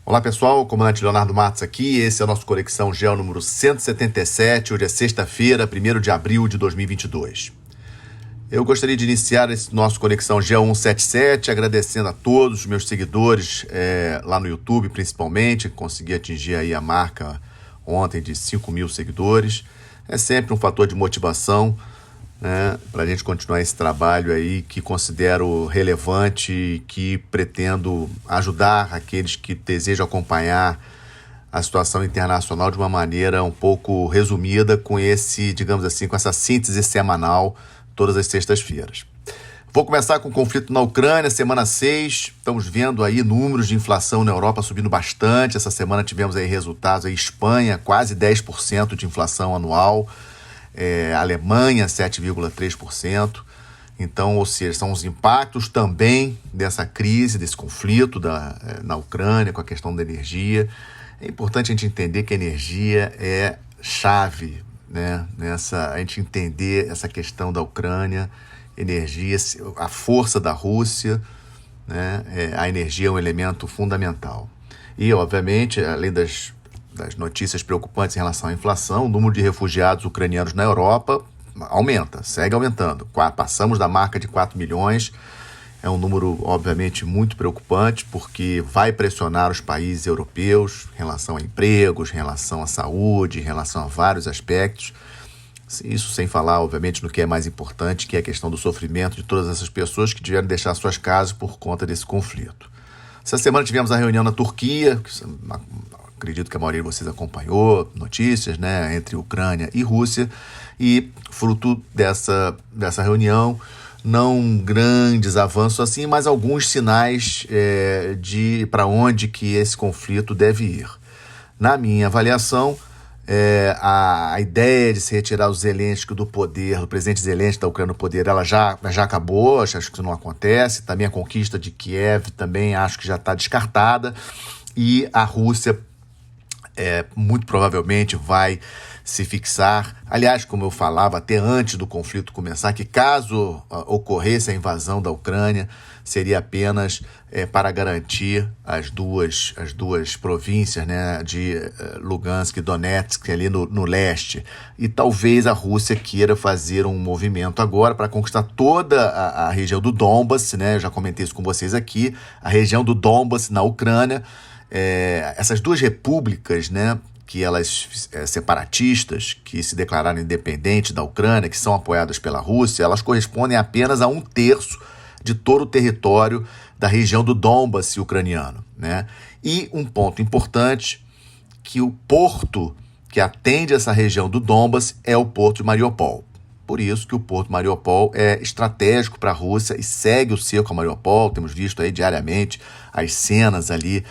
Olá pessoal, comandante Leonardo Matos aqui, esse é o nosso Conexão Geo número 177, hoje é sexta-feira, 1º de abril de 2022. Eu gostaria de iniciar esse nosso Conexão Geo 177 agradecendo a todos os meus seguidores lá no YouTube principalmente, consegui atingir aí a marca ontem de 5.000 seguidores. É sempre um fator de motivação, né, para a gente continuar esse trabalho aí que considero relevante e que pretendo ajudar aqueles que desejam acompanhar a situação internacional de uma maneira um pouco resumida com esse, digamos assim, com essa síntese semanal todas as sextas-feiras. Vou começar com o conflito na Ucrânia, semana 6, estamos vendo aí números de inflação na Europa subindo bastante. Essa semana tivemos aí resultados, aí Espanha quase 10% de inflação anual, Alemanha 7,3%, então, ou seja, são os impactos também dessa crise, desse conflito na Ucrânia com a questão da energia. É importante a gente entender que a energia é chave, né, a gente entender essa questão da Ucrânia, energia, a força da Rússia, né, a energia é um elemento fundamental. E, obviamente, além das notícias preocupantes em relação à inflação, o número de refugiados ucranianos na Europa aumenta, segue aumentando. Passamos da marca de 4 milhões, é um número, obviamente, muito preocupante, porque vai pressionar os países europeus em relação a empregos, em relação à saúde, em relação a vários aspectos. Isso sem falar, obviamente, no que é mais importante, que é a questão do sofrimento de todas essas pessoas que tiveram que deixar suas casas por conta desse conflito. Essa semana tivemos a reunião na Turquia, acredito que a maioria de vocês acompanhou notícias, né, entre Ucrânia e Rússia, e fruto dessa reunião, não grandes avanços assim, mas alguns sinais de para onde que esse conflito deve ir. Na minha avaliação, a ideia de se retirar o Zelensky do poder, o presidente Zelensky da Ucrânia do poder, ela já acabou, acho que isso não acontece. Também a conquista de Kiev também acho que já está descartada, e a Rússia muito provavelmente vai se fixar. Aliás, como eu falava até antes do conflito começar, que caso ocorresse a invasão da Ucrânia, seria apenas para garantir as duas províncias, né, de Lugansk e Donetsk, ali no leste. E talvez a Rússia queira fazer um movimento agora para conquistar toda a região do Donbas, né, eu já comentei isso com vocês aqui, a região do Donbas na Ucrânia. Essas duas repúblicas, né, que elas separatistas, que se declararam independentes da Ucrânia, que são apoiadas pela Rússia, elas correspondem apenas a 1/3 de todo o território da região do Donbas ucraniano, né? E um ponto importante, que o porto que atende essa região do Donbas é o porto de Mariupol. Por isso que o porto de Mariupol é estratégico para a Rússia e segue o cerco a Mariupol. Temos visto aí diariamente as cenas ali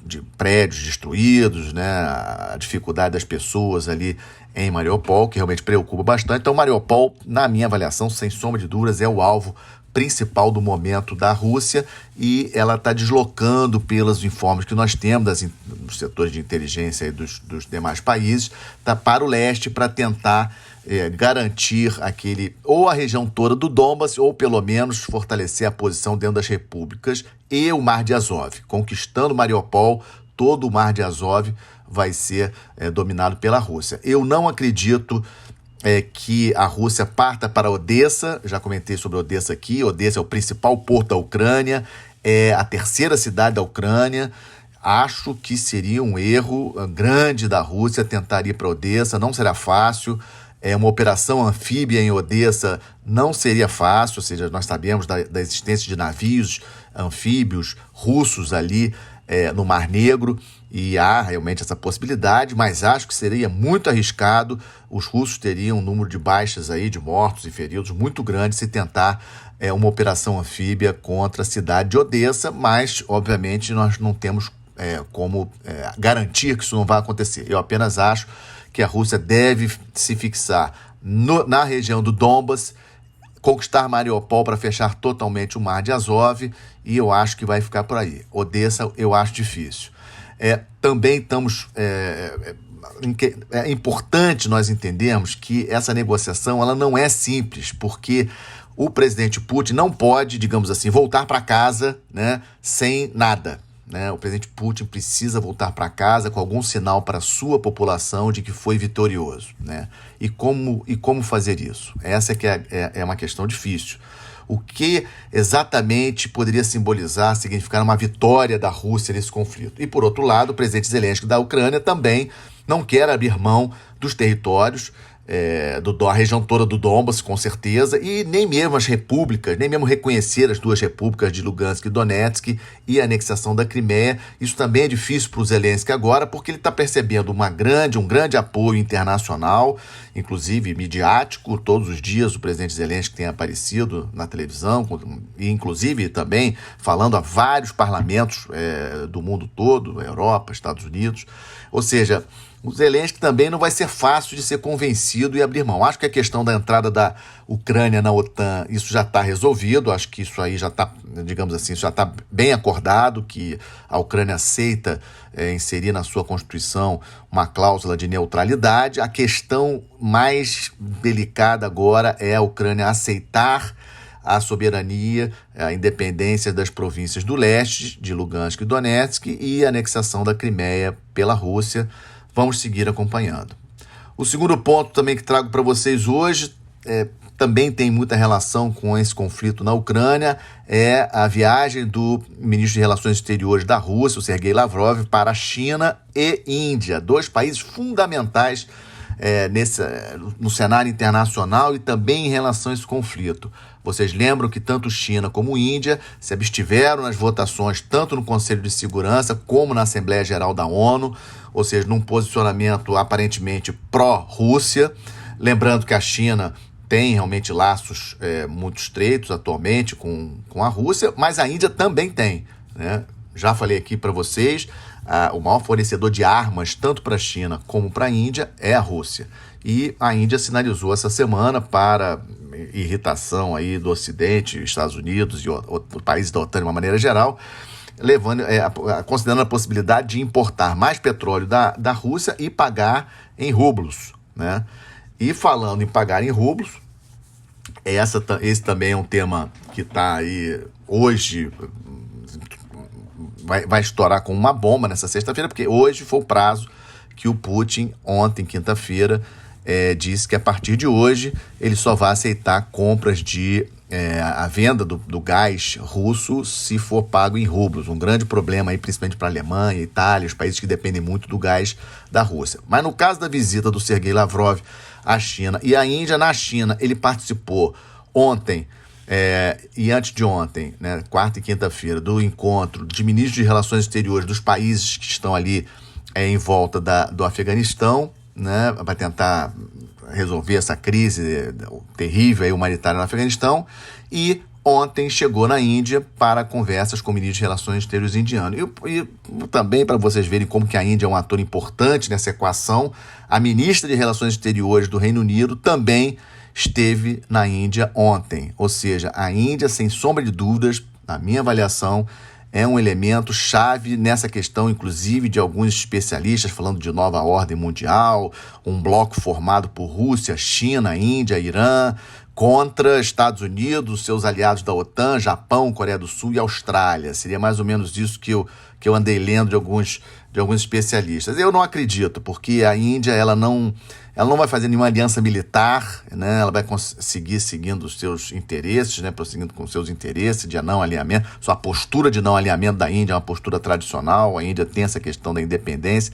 de prédios destruídos, né? A dificuldade das pessoas ali em Mariupol, que realmente preocupa bastante. Então, Mariupol, na minha avaliação, sem sombra de dúvidas, é o alvo principal do momento da Rússia, e ela está deslocando, pelos informes que nós temos dos setores de inteligência e dos demais países, para o leste para tentar garantir ou a região toda do Donbas, ou pelo menos fortalecer a posição dentro das repúblicas e o Mar de Azov. Conquistando Mariupol, todo o Mar de Azov vai ser dominado pela Rússia. Eu não acredito que a Rússia parta para Odessa. Já comentei sobre Odessa aqui. Odessa é o principal porto da Ucrânia, é a terceira cidade da Ucrânia. Acho que seria um erro grande da Rússia tentar ir para Odessa, não será fácil. Uma operação anfíbia em Odessa não seria fácil, ou seja, nós sabemos da existência de navios anfíbios russos ali no Mar Negro, e há realmente essa possibilidade, mas acho que seria muito arriscado. Os russos teriam um número de baixas aí, de mortos e feridos muito grande se tentar uma operação anfíbia contra a cidade de Odessa, mas obviamente nós não temos como garantir que isso não vai acontecer. Eu apenas acho que a Rússia deve se fixar na região do Donbas, conquistar Mariupol para fechar totalmente o Mar de Azov, e eu acho que vai ficar por aí. Odessa eu acho difícil. Também estamos... É importante nós entendermos que essa negociação ela não é simples, porque o presidente Putin não pode, digamos assim, voltar para casa, né, sem nada. né? O presidente Putin precisa voltar para casa com algum sinal para a sua população de que foi vitorioso, né? E como fazer isso? Essa é uma questão difícil. O que exatamente poderia significar uma vitória da Rússia nesse conflito? E, por outro lado, o presidente Zelensky da Ucrânia também não quer abrir mão dos territórios da região toda do Donbas, com certeza, e nem mesmo as repúblicas, nem mesmo reconhecer as duas repúblicas de Lugansk e Donetsk e a anexação da Crimeia. Isso também é difícil para o Zelensky agora, porque ele está percebendo um grande apoio internacional, inclusive midiático. Todos os dias o presidente Zelensky tem aparecido na televisão, e inclusive também falando a vários parlamentos do mundo todo, Europa, Estados Unidos. Ou seja, o Zelensky também não vai ser fácil de ser convencido e abrir mão. Acho que a questão da entrada da Ucrânia na OTAN, isso já está resolvido. Acho que isso aí já está, digamos assim, já está bem acordado, que a Ucrânia aceita inserir na sua Constituição uma cláusula de neutralidade. A questão mais delicada agora é a Ucrânia aceitar a soberania, a independência das províncias do leste, de Lugansk e Donetsk, e a anexação da Crimeia pela Rússia. Vamos seguir acompanhando. O segundo ponto também que trago para vocês hoje também tem muita relação com esse conflito na Ucrânia, é a viagem do ministro de Relações Exteriores da Rússia, o Sergei Lavrov, para a China e Índia, dois países fundamentais no cenário internacional e também em relação a esse conflito. Vocês lembram que tanto China como Índia se abstiveram nas votações tanto no Conselho de Segurança como na Assembleia Geral da ONU, ou seja, num posicionamento aparentemente pró-Rússia. Lembrando que a China tem realmente laços muito estreitos atualmente com a Rússia, mas a Índia também tem, né? Já falei aqui para vocês, o maior fornecedor de armas, tanto para a China como para a Índia, é a Rússia. E a Índia sinalizou essa semana, para irritação aí do Ocidente, Estados Unidos e outros países da OTAN de uma maneira geral, considerando a possibilidade de importar mais petróleo da Rússia e pagar em rublos, né? E falando em pagar em rublos, esse também é um tema que está aí hoje, vai estourar com uma bomba nessa sexta-feira, porque hoje foi o prazo que o Putin, ontem, quinta-feira, disse que a partir de hoje ele só vai aceitar compras a venda do gás russo se for pago em rublos. Um grande problema aí, principalmente para a Alemanha, Itália, os países que dependem muito do gás da Rússia. Mas no caso da visita do Sergei Lavrov à China e à Índia, na China ele participou ontem e antes de ontem, né, quarta e quinta-feira, do encontro de ministros de Relações Exteriores dos países que estão ali em volta do Afeganistão, né, para tentar resolver essa crise terrível aí, humanitária no Afeganistão. E ontem chegou na Índia para conversas com o ministro de Relações Exteriores indiano. E também, para vocês verem como que a Índia é um ator importante nessa equação, a ministra de Relações Exteriores do Reino Unido também esteve na Índia ontem. Ou seja, a Índia, sem sombra de dúvidas, na minha avaliação, é um elemento chave nessa questão, inclusive de alguns especialistas falando de nova ordem mundial, um bloco formado por Rússia, China, Índia, Irã, contra Estados Unidos, seus aliados da OTAN, Japão, Coreia do Sul e Austrália. Seria mais ou menos isso que eu andei lendo de alguns especialistas. Eu não acredito, porque a Índia ela não vai fazer nenhuma aliança militar, né? Ela vai conseguir seguindo os seus interesses, né? Prosseguindo com os seus interesses de não alinhamento. Sua postura de não alinhamento da Índia é uma postura tradicional. A Índia tem essa questão da independência.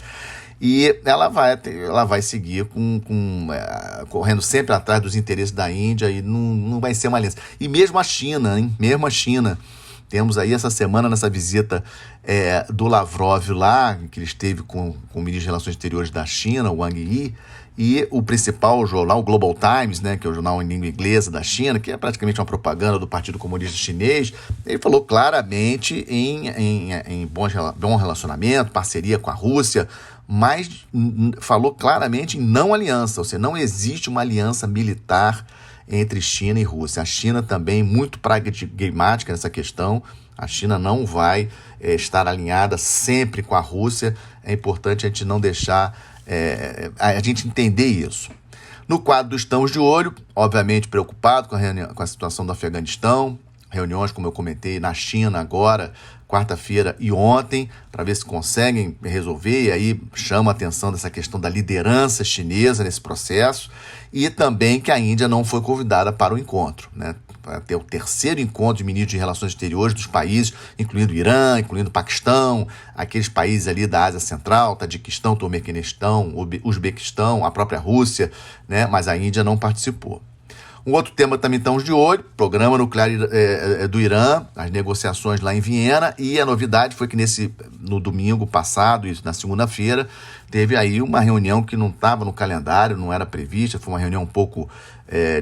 E ela vai seguir correndo sempre atrás dos interesses da Índia, e não vai ser uma aliança. E mesmo a China, hein? Mesmo a China. Temos aí essa semana, nessa visita do Lavrov lá, que ele esteve com o ministro de Relações Exteriores da China, o Wang Yi, e o principal jornal, o Global Times, né, que é o jornal em língua inglesa da China, que é praticamente uma propaganda do Partido Comunista Chinês. Ele falou claramente em bom relacionamento, parceria com a Rússia, mas falou claramente em não aliança, ou seja, não existe uma aliança militar entre China e Rússia. A China também muito pragmática nessa questão. A China não vai estar alinhada sempre com a Rússia. É importante a gente não deixar, a gente entender isso. No quadro do Estamos de Olho, obviamente preocupado com a situação do Afeganistão, reuniões, como eu comentei, na China agora, quarta-feira e ontem, para ver se conseguem resolver, e aí chama a atenção dessa questão da liderança chinesa nesse processo, e também que a Índia não foi convidada para o encontro, né? Para ter o terceiro encontro de ministros de relações exteriores dos países, incluindo o Irã, incluindo o Paquistão, aqueles países ali da Ásia Central, Tadiquistão, Turmequistão, Uzbequistão, a própria Rússia, né? Mas a Índia não participou. Um outro tema também estamos de olho, programa nuclear do Irã, as negociações lá em Viena, e a novidade foi que no domingo passado, isso na segunda-feira, teve aí uma reunião que não estava no calendário, não era prevista, foi uma reunião um pouco,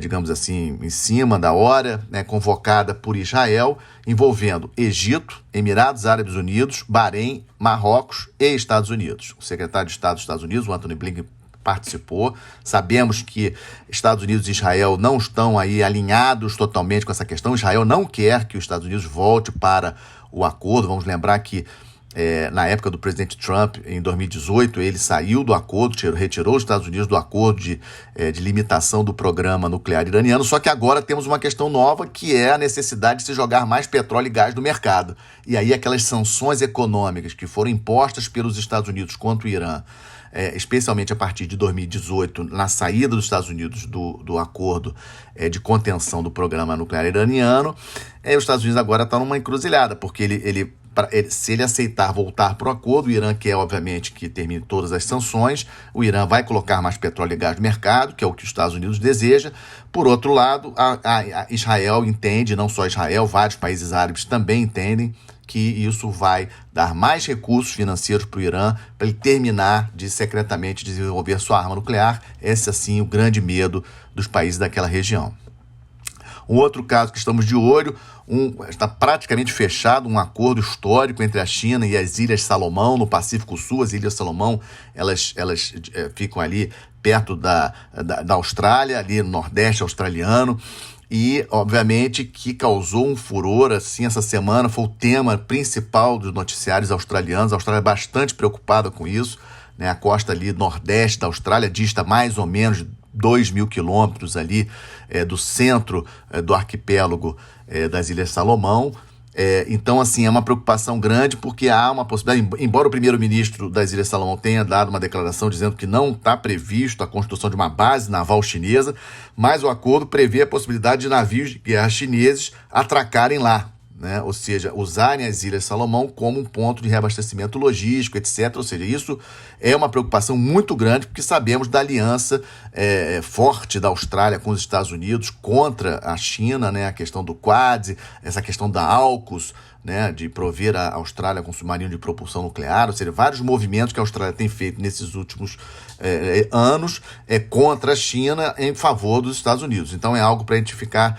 digamos assim, em cima da hora, né, convocada por Israel, envolvendo Egito, Emirados Árabes Unidos, Bahrein, Marrocos e Estados Unidos. O secretário de Estado dos Estados Unidos, o Antony Blinken, participou. Sabemos que Estados Unidos e Israel não estão aí alinhados totalmente com essa questão. Israel não quer que os Estados Unidos volte para o acordo. Vamos lembrar que na época do presidente Trump, em 2018, ele saiu do acordo, retirou os Estados Unidos do acordo de limitação do programa nuclear iraniano, só que agora temos uma questão nova, que é a necessidade de se jogar mais petróleo e gás no mercado. E aí aquelas sanções econômicas que foram impostas pelos Estados Unidos contra o Irã, especialmente a partir de 2018, na saída dos Estados Unidos do acordo de contenção do programa nuclear iraniano, os Estados Unidos agora estão numa encruzilhada, porque se ele aceitar voltar para o acordo, o Irã quer, obviamente, que termine todas as sanções, o Irã vai colocar mais petróleo e gás no mercado, que é o que os Estados Unidos deseja. Por outro lado, a Israel entende, não só Israel, vários países árabes também entendem que isso vai dar mais recursos financeiros para o Irã para ele terminar de secretamente desenvolver sua arma nuclear. Esse, assim, o grande medo dos países daquela região. Um outro caso que estamos de olho, está praticamente fechado um acordo histórico entre a China e as Ilhas Salomão, no Pacífico Sul. As Ilhas Salomão, elas ficam ali perto da Austrália, ali no Nordeste australiano. E, obviamente, que causou um furor, assim, essa semana, foi o tema principal dos noticiários australianos. A Austrália é bastante preocupada com isso, né? A costa ali nordeste da Austrália dista mais ou menos 2.000 quilômetros ali do centro do arquipélago das Ilhas Salomão. Então, assim, é uma preocupação grande, porque há uma possibilidade, embora o primeiro-ministro das Ilhas Salomão tenha dado uma declaração dizendo que não está previsto a construção de uma base naval chinesa, mas o acordo prevê a possibilidade de navios de guerra chineses atracarem lá, né? Ou seja, usarem as Ilhas Salomão como um ponto de reabastecimento logístico, etc. Ou seja, isso é uma preocupação muito grande, porque sabemos da aliança forte da Austrália com os Estados Unidos contra a China, né? A questão do Quad, essa questão da AUKUS, né? De prover a Austrália com submarino de propulsão nuclear, ou seja, vários movimentos que a Austrália tem feito nesses últimos anos contra a China em favor dos Estados Unidos. Então é algo para a gente ficar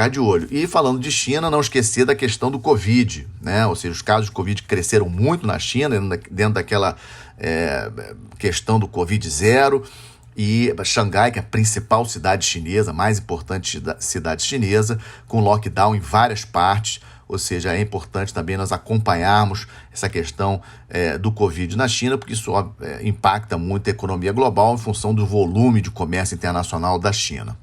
de olho. E falando de China, não esquecer da questão do Covid, né? Ou seja, os casos de Covid cresceram muito na China, dentro daquela questão do Covid zero, e Xangai, que é a principal cidade chinesa, mais importante cidade chinesa, com lockdown em várias partes. Ou seja, é importante também nós acompanharmos essa questão do Covid na China, porque isso impacta muito a economia global em função do volume de comércio internacional da China.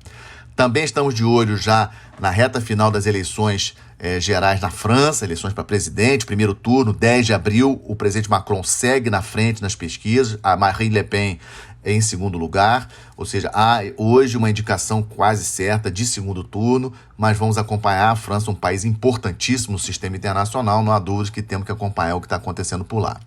Também estamos de olho já na reta final das eleições gerais na França, eleições para presidente, primeiro turno, 10 de abril, o presidente Macron segue na frente nas pesquisas, a Marine Le Pen em segundo lugar, ou seja, há hoje uma indicação quase certa de segundo turno, mas vamos acompanhar a França, um país importantíssimo no sistema internacional, não há dúvida que temos que acompanhar o que está acontecendo por lá.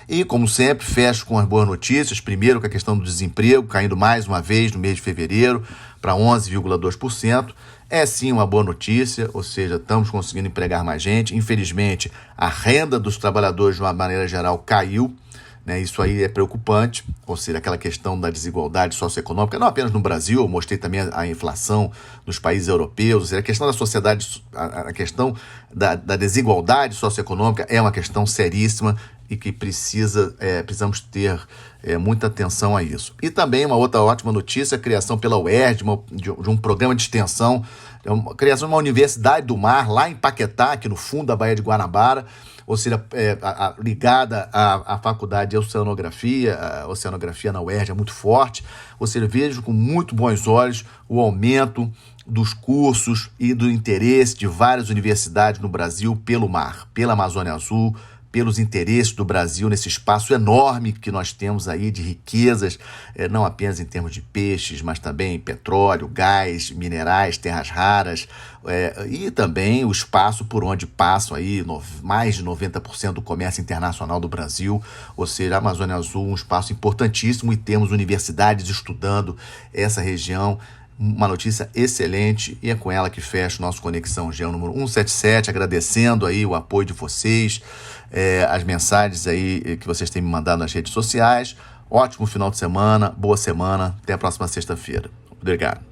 E, como sempre, fecho com as boas notícias. Primeiro, com a questão do desemprego, caindo mais uma vez no mês de fevereiro para 11,2%. É sim uma boa notícia, ou seja, estamos conseguindo empregar mais gente. Infelizmente, a renda dos trabalhadores, de uma maneira geral, caiu, né? Isso aí é preocupante, ou seja, aquela questão da desigualdade socioeconômica, não apenas no Brasil, eu mostrei também a inflação nos países europeus, ou seja, a questão da sociedade, a questão da desigualdade socioeconômica é uma questão seríssima e que precisamos ter muita atenção a isso. E também uma outra ótima notícia, a criação pela UERJ de um programa de extensão, a criação de uma Universidade do Mar, lá em Paquetá, aqui no fundo da Baía de Guanabara, ou seja, ligada à Faculdade de Oceanografia. A oceanografia na UERJ é muito forte, ou seja, vejo com muito bons olhos o aumento dos cursos e do interesse de várias universidades no Brasil pelo mar, pela Amazônia Azul, pelos interesses do Brasil nesse espaço enorme que nós temos aí de riquezas, não apenas em termos de peixes, mas também petróleo, gás, minerais, terras raras, e também o espaço por onde passam aí mais de 90% do comércio internacional do Brasil, ou seja, a Amazônia Azul, um espaço importantíssimo, e temos universidades estudando essa região. Uma notícia excelente, e é com ela que fecha o nosso Conexão Geo número 177, agradecendo aí o apoio de vocês, as mensagens aí que vocês têm me mandado nas redes sociais. Ótimo final de semana, boa semana, até a próxima sexta-feira. Obrigado.